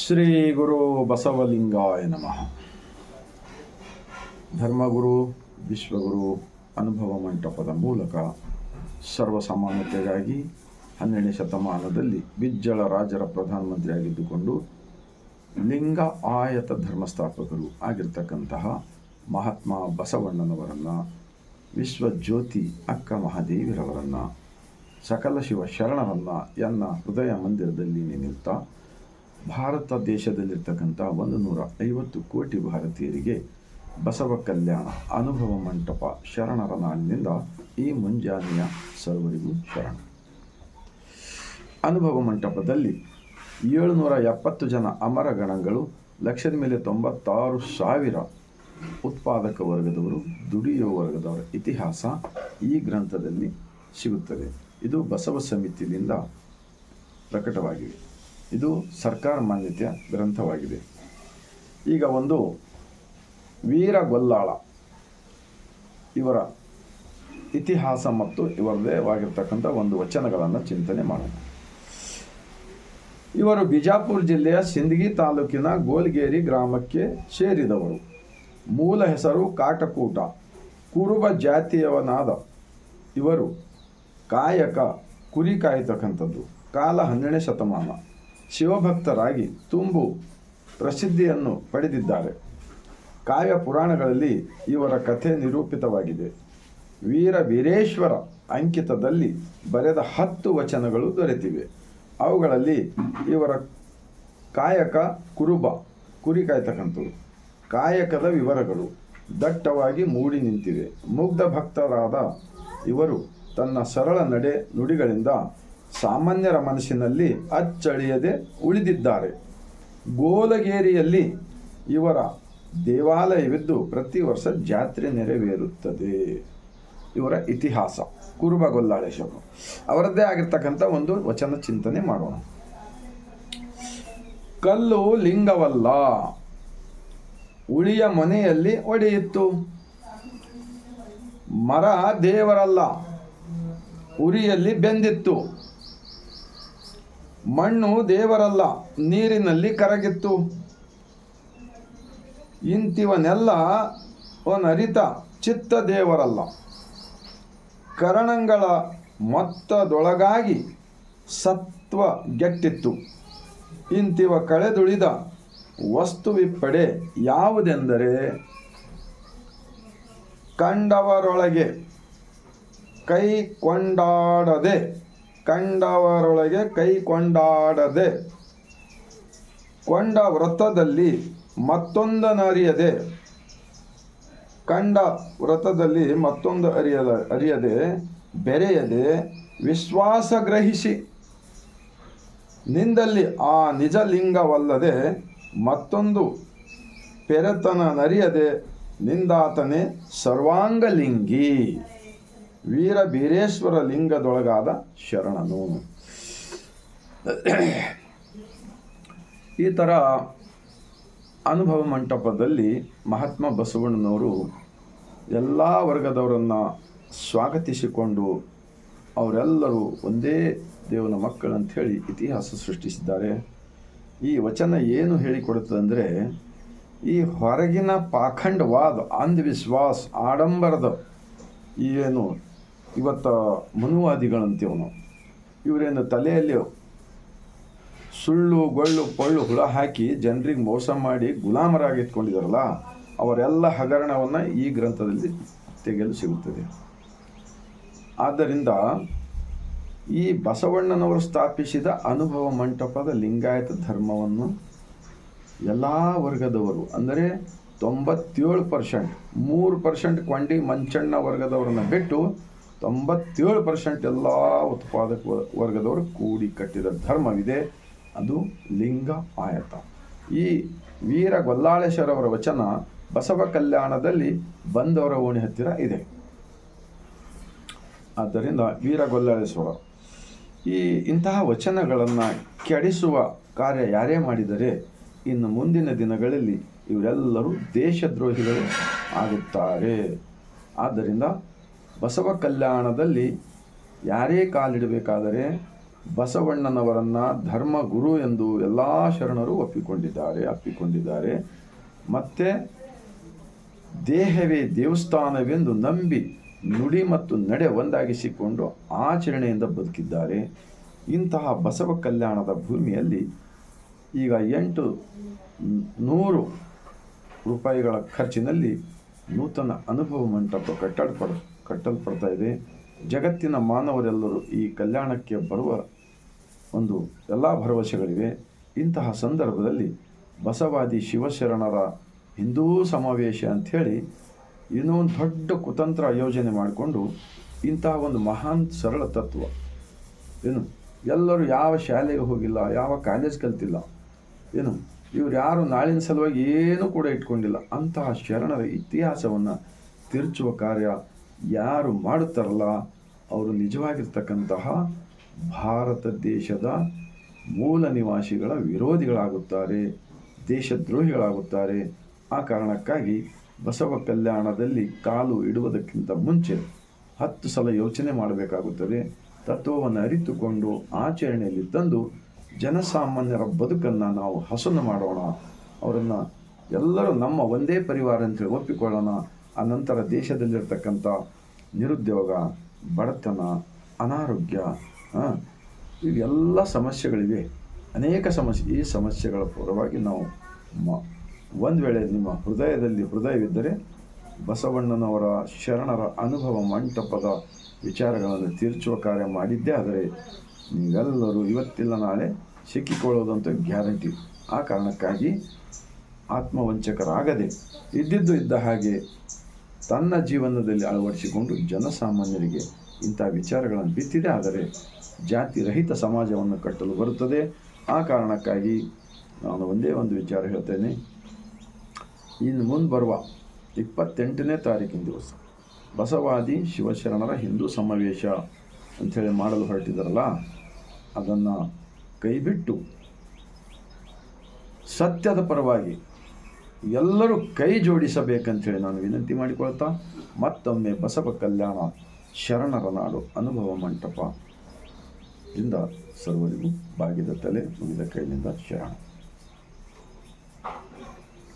ಶ್ರೀ ಗುರು ಬಸವಲಿಂಗಾಯ ನಮಃ. ಧರ್ಮಗುರು ವಿಶ್ವಗುರು ಅನುಭವ ಮಂಟಪದ ಮೂಲಕ ಸರ್ವಸಮಾನತೆಗಾಗಿ 12ನೇ ಶತಮಾನದಲ್ಲಿ ಬಿಜ್ಜಳ ರಾಜರ ಪ್ರಧಾನಮಂತ್ರಿಯಾಗಿದ್ದುಕೊಂಡು ಲಿಂಗ ಆಯತ ಧರ್ಮಸ್ಥಾಪಕರು ಆಗಿರ್ತಕ್ಕಂತಹ ಮಹಾತ್ಮ ಬಸವಣ್ಣನವರನ್ನು, ವಿಶ್ವಜ್ಯೋತಿ ಅಕ್ಕ ಮಹಾದೇವಿರವರನ್ನು, ಸಕಲ ಶಿವ ಶರಣರನ್ನು ಎನ್ನ ಹೃದಯ ಮಂದಿರದಲ್ಲಿ ನಿಂತ ಭಾರತ ದೇಶದಲ್ಲಿರ್ತಕ್ಕಂಥ 150 ಕೋಟಿ ಭಾರತೀಯರಿಗೆ ಬಸವ ಕಲ್ಯಾಣ ಅನುಭವ ಮಂಟಪ ಶರಣರ ನಾಡಿನಿಂದ ಈ ಮುಂಜಾನೆಯ ಸರ್ವರಿಗೂ ಶರಣ. ಅನುಭವ ಮಂಟಪದಲ್ಲಿ 770 ಜನ ಅಮರ ಗಣಗಳು, ಲಕ್ಷದ ಮೇಲೆ 96,000 ಉತ್ಪಾದಕ ವರ್ಗದವರು, ದುಡಿಯುವ ವರ್ಗದವರ ಇತಿಹಾಸ ಈ ಗ್ರಂಥದಲ್ಲಿ ಸಿಗುತ್ತದೆ. ಇದು ಬಸವ ಸಮಿತಿಯಿಂದ ಪ್ರಕಟವಾಗಿದೆ. ಇದು ಸರ್ಕಾರ ಮಾನ್ಯತೆಯ ಗ್ರಂಥವಾಗಿದೆ. ಈಗ ಒಂದು ವೀರಗೊಲ್ಲಾಳ ಇವರ ಇತಿಹಾಸ ಮತ್ತು ಇವರದೇ ಆಗಿರ್ತಕ್ಕಂಥ ಒಂದು ವಚನಗಳನ್ನು ಚಿಂತನೆ ಮಾಡೋಣ. ಇವರು ಬಿಜಾಪುರ ಜಿಲ್ಲೆಯ ಸಿಂದಗಿ ತಾಲೂಕಿನ ಗೋಲ್ಗೇರಿ ಗ್ರಾಮಕ್ಕೆ ಸೇರಿದವರು. ಮೂಲ ಹೆಸರು ಕಾಟಕೂಟ, ಕುರುಬ ಜಾತಿಯವನಾದ ಇವರು ಕಾಯಕ ಕುರಿ ಕಾಯತಕ್ಕಂಥದ್ದು. ಕಾಲ 12ನೇ ಶತಮಾನ. ಶಿವಭಕ್ತರಾಗಿ ತುಂಬು ಪ್ರಸಿದ್ಧಿಯನ್ನು ಪಡೆದಿದ್ದಾರೆ. ಕಾವ್ಯ ಪುರಾಣಗಳಲ್ಲಿ ಇವರ ಕಥೆ ನಿರೂಪಿತವಾಗಿದೆ. ವೀರೇಶ್ವರ ಅಂಕಿತದಲ್ಲಿ ಬರೆದ 10 ವಚನಗಳು ದೊರೆತಿವೆ. ಅವುಗಳಲ್ಲಿ ಇವರ ಕಾಯಕ ಕುರುಬ ಕುರಿ ಕಾಯ್ತಕ್ಕಂಥದ್ದು ಕಾಯಕದ ವಿವರಗಳು ದಟ್ಟವಾಗಿ ಮೂಡಿ ನಿಂತಿವೆ. ಮುಗ್ಧ ಭಕ್ತರಾದ ಇವರು ತನ್ನ ಸರಳ ನಡೆ ನುಡಿಗಳಿಂದ ಸಾಮಾನ್ಯರ ಮನಸ್ಸಿನಲ್ಲಿ ಅಚ್ಚಳಿಯದೆ ಉಳಿದಿದ್ದಾರೆ. ಗೋಲಗೇರಿಯಲ್ಲಿ ಇವರ ದೇವಾಲಯವಿದ್ದು ಪ್ರತಿ ವರ್ಷ ಜಾತ್ರೆ ನೆರವೇರುತ್ತದೆ. ಇವರ ಇತಿಹಾಸ ಕುರುಬ ಗೊಲ್ಲಾಳೇಶ್ವರರು ಅವರದ್ದೇ ಆಗಿರ್ತಕ್ಕಂಥ ಒಂದು ವಚನ ಚಿಂತನೆ ಮಾಡೋಣ. ಕಲ್ಲು ಲಿಂಗವಲ್ಲ, ಉಳಿಯ ಮನೆಯಲ್ಲಿ ಒಡೆಯಿತ್ತು. ಮರ ದೇವರಲ್ಲ, ಉರಿಯಲ್ಲಿ ಬೆಂದಿತ್ತು. ಮಣ್ಣು ದೇವರಲ್ಲ, ನೀರಿನಲ್ಲಿ ಕರಗಿತ್ತು. ಇಂತಿವನೆಲ್ಲ ಒನರಿತ ಚಿತ್ತ ದೇವರಲ್ಲ, ಕರಣಗಳ ಮೊತ್ತದೊಳಗಾಗಿ ಸತ್ವ ಗೆಟ್ಟಿತ್ತು. ಇಂತಿವ ಕಳೆದುಳಿದ ವಸ್ತುವಿಪ್ಪಡೆ ಯಾವುದೆಂದರೆ ಕಂಡವರೊಳಗೆ ಕೈಕೊಂಡಾಡದೆ ಕೊಂಡ ವ್ರತದಲ್ಲಿ ಮತ್ತೊಂದನರಿಯದೆ ಅರಿಯದೆ ಬೆರೆಯದೆ ವಿಶ್ವಾಸ ಗ್ರಹಿಸಿ ನಿಂದಲ್ಲಿ ಆ ನಿಜ ಲಿಂಗವಲ್ಲದೆ ಮತ್ತೊಂದು ಪೆರೆತನ ನರಿಯದೆ ನಿಂದಾತನೇ ಸರ್ವಾಂಗಲಿಂಗಿ. ವೀರೇಶ್ವರ ಲಿಂಗದೊಳಗಾದ ಶರಣನು. ಈ ಥರ ಅನುಭವ ಮಂಟಪದಲ್ಲಿ ಮಹಾತ್ಮ ಬಸವಣ್ಣನವರು ಎಲ್ಲ ವರ್ಗದವರನ್ನು ಸ್ವಾಗತಿಸಿಕೊಂಡು ಅವರೆಲ್ಲರೂ ಒಂದೇ ದೇವನ ಮಕ್ಕಳಂಥೇಳಿ ಇತಿಹಾಸ ಸೃಷ್ಟಿಸಿದ್ದಾರೆ. ಈ ವಚನ ಏನು ಹೇಳಿಕೊಡುತ್ತದೆ ಅಂದರೆ, ಈ ಹೊರಗಿನ ಪಾಖಂಡವಾದ ಅಂಧವಿಶ್ವಾಸ ಆಡಂಬರದ ಏನು ಇವತ್ತು ಮನುವಾದಿಗಳಂತೀವ್ ನಾವು, ಇವರೇನು ತಲೆಯಲ್ಲಿ ಸುಳ್ಳು ಗೊಳ್ಳು ಪೊಳ್ಳು ಹುಳ ಹಾಕಿ ಜನರಿಗೆ ಮೋಸ ಮಾಡಿ ಗುಲಾಮರಾಗಿ ಇಟ್ಕೊಂಡಿದ್ದಾರಲ್ಲ, ಅವರೆಲ್ಲ ಹಗರಣವನ್ನು ಈ ಗ್ರಂಥದಲ್ಲಿ ತೆಗೆಯಲು ಸಿಗುತ್ತದೆ. ಆದ್ದರಿಂದ ಈ ಬಸವಣ್ಣನವರು ಸ್ಥಾಪಿಸಿದ ಅನುಭವ ಮಂಟಪದ ಲಿಂಗಾಯತ ಧರ್ಮವನ್ನು ಎಲ್ಲ ವರ್ಗದವರು ಅಂದರೆ 97%, 3% ಕೊಂಡಿ ಮಂಚಣ್ಣ ವರ್ಗದವರನ್ನು ಬಿಟ್ಟು 97% ಎಲ್ಲ ಉತ್ಪಾದಕ ವರ್ಗದವರು ಕೂಡಿ ಕಟ್ಟಿದ ಧರ್ಮವಿದೆ. ಅದು ಲಿಂಗ ಆಯತ. ಈ ವೀರಗೊಲ್ಲಾಳೇಶ್ವರವರ ವಚನ ಬಸವ ಕಲ್ಯಾಣದಲ್ಲಿ ಬಂದವರ ಓಣಿ ಹತ್ತಿರ ಇದೆ. ಆದ್ದರಿಂದ ವೀರಗೊಲ್ಲಾಳೇಶ್ವರ ಇಂತಹ ವಚನಗಳನ್ನು ಕೆಡಿಸುವ ಕಾರ್ಯ ಯಾರೇ ಮಾಡಿದರೆ ಇನ್ನು ಮುಂದಿನ ದಿನಗಳಲ್ಲಿ ಇವರೆಲ್ಲರೂ ದೇಶದ್ರೋಹಿಗಳು ಆಗುತ್ತಾರೆ. ಆದ್ದರಿಂದ ಬಸವ ಕಲ್ಯಾಣದಲ್ಲಿ ಯಾರೇ ಕಾಲಿಡಬೇಕಾದರೆ ಬಸವಣ್ಣನವರನ್ನು ಧರ್ಮಗುರು ಎಂದು ಎಲ್ಲ ಶರಣರು ಅಪ್ಪಿಕೊಂಡಿದ್ದಾರೆ. ಮತ್ತು ದೇಹವೇ ದೇವಸ್ಥಾನವೆಂದು ನಂಬಿ ನುಡಿ ಮತ್ತು ನಡೆ ಒಂದಾಗಿಸಿಕೊಂಡು ಆಚರಣೆಯಿಂದ ಬದುಕಿದ್ದಾರೆ. ಇಂತಹ ಬಸವ ಕಲ್ಯಾಣದ ಭೂಮಿಯಲ್ಲಿ ಈಗ 800 ರೂಪಾಯಿಗಳ ಖರ್ಚಿನಲ್ಲಿ ನೂತನ ಅನುಭವ ಮಂಟಪ ಕಟ್ಟಲ್ಪಡ್ತಾ ಇದೆ. ಜಗತ್ತಿನ ಮಾನವರೆಲ್ಲರೂ ಈ ಕಲ್ಯಾಣಕ್ಕೆ ಬರುವ ಒಂದು ಎಲ್ಲ ಭರವಸೆಗಳಿವೆ. ಇಂತಹ ಸಂದರ್ಭದಲ್ಲಿ ಬಸವಾದಿ ಶಿವಶರಣರ ಹಿಂದೂ ಸಮಾವೇಶ ಅಂಥೇಳಿ ಇನ್ನೂ ಒಂದು ದೊಡ್ಡ ಕುತಂತ್ರ ಯೋಜನೆ ಮಾಡಿಕೊಂಡು ಇಂತಹ ಒಂದು ಮಹಾನ್ ಸರಳ ತತ್ವ ಎಲ್ಲರೂ ಯಾವ ಶಾಲೆಗೆ ಹೋಗಿಲ್ಲ, ಯಾವ ಕಾಲೇಜ್ ಕಲ್ತಿಲ್ಲ, ಇವ್ರು ಯಾರು ನಾಳಿನ ಸಲುವಾಗಿ ಏನೂ ಕೂಡ ಇಟ್ಕೊಂಡಿಲ್ಲ. ಅಂತಹ ಶರಣರ ಇತಿಹಾಸವನ್ನು ತಿರುಚುವ ಕಾರ್ಯ ಯಾರು ಮಾಡುತ್ತಾರಲ್ಲ ಅವರು ನಿಜವಾಗಿರ್ತಕ್ಕಂತಹ ಭಾರತ ದೇಶದ ಮೂಲ ನಿವಾಸಿಗಳ ವಿರೋಧಿಗಳಾಗುತ್ತಾರೆ, ದೇಶದ್ರೋಹಿಗಳಾಗುತ್ತಾರೆ. ಆ ಕಾರಣಕ್ಕಾಗಿ ಬಸವ ಕಲ್ಯಾಣದಲ್ಲಿ ಕಾಲು ಇಡುವುದಕ್ಕಿಂತ ಮುಂಚೆ 10 ಸಲ ಯೋಚನೆ ಮಾಡಬೇಕಾಗುತ್ತದೆ. ತತ್ವವನ್ನು ಅರಿತುಕೊಂಡು ಆಚರಣೆಯಲ್ಲಿ ತಂದು ಜನಸಾಮಾನ್ಯರ ಬದುಕನ್ನು ನಾವು ಹಸನು ಮಾಡೋಣ. ಅವರನ್ನು ಎಲ್ಲರೂ ನಮ್ಮ ಒಂದೇ ಪರಿವಾರ ಅಂತೇಳಿ ಒಪ್ಪಿಕೊಳ್ಳೋಣ. ಆ ನಂತರ ದೇಶದಲ್ಲಿರ್ತಕ್ಕಂಥ ನಿರುದ್ಯೋಗ, ಬಡತನ, ಅನಾರೋಗ್ಯ, ಇವೆಲ್ಲ ಸಮಸ್ಯೆಗಳಿವೆ, ಅನೇಕ ಸಮಸ್ಯೆ. ಈ ಸಮಸ್ಯೆಗಳ ಪರವಾಗಿ ನಾವು ಒಂದು ವೇಳೆ ನಿಮ್ಮ ಹೃದಯವಿದ್ದರೆ ಬಸವಣ್ಣನವರ ಶರಣರ ಅನುಭವ ಮಂಟಪದ ವಿಚಾರಗಳನ್ನು ತೀರ್ಚುವ ಕಾರ್ಯ ಮಾಡಿದ್ದೇ ಆದರೆ ನೀವೆಲ್ಲರೂ ಇವತ್ತಿಲ್ಲ ನಾಳೆ ಸಿಕ್ಕಿಕೊಳ್ಳೋದಂತ ಗ್ಯಾರಂಟಿ. ಆ ಕಾರಣಕ್ಕಾಗಿ ಆತ್ಮವಂಚಕರಾಗದೆ ಇದ್ದಿದ್ದು ಇದ್ದ ಹಾಗೆ ತನ್ನ ಜೀವನದಲ್ಲಿ ಅಳವಡಿಸಿಕೊಂಡು ಜನಸಾಮಾನ್ಯರಿಗೆ ಇಂಥ ವಿಚಾರಗಳನ್ನು ಬಿತ್ತಿದೆ ಆದರೆ ಜಾತಿ ರಹಿತ ಸಮಾಜವನ್ನು ಕಟ್ಟಲು ಬರುತ್ತದೆ. ಆ ಕಾರಣಕ್ಕಾಗಿ ನಾನು ಒಂದೇ ಒಂದು ವಿಚಾರ ಹೇಳ್ತೇನೆ. ಇನ್ನು ಮುಂದೆ ಬರುವ 28ನೇ ತಾರೀಕಿನ ದಿವಸ ಬಸವಾದಿ ಶಿವಶರಣರ ಹಿಂದೂ ಸಮಾವೇಶ ಅಂಥೇಳಿ ಮಾಡಲು ಹೊರಟಿದ್ದಾರಲ್ಲ, ಅದನ್ನು ಕೈಬಿಟ್ಟು ಸತ್ಯದ ಪರವಾಗಿ ಎಲ್ಲರೂ ಕೈ ಜೋಡಿಸಬೇಕಂಥೇಳಿ ನಾನು ವಿನಂತಿ ಮಾಡಿಕೊಳ್ತಾ ಮತ್ತೊಮ್ಮೆ ಬಸವ ಕಲ್ಯಾಣ ಶರಣರ ನಾಡು ಅನುಭವ ಮಂಟಪದಿಂದ ಸರ್ವರಿಗೂ ಬಾಗಿದ ತಲೆ ಮುಗಿದ ಕೈಯಿಂದ ಶರಣ.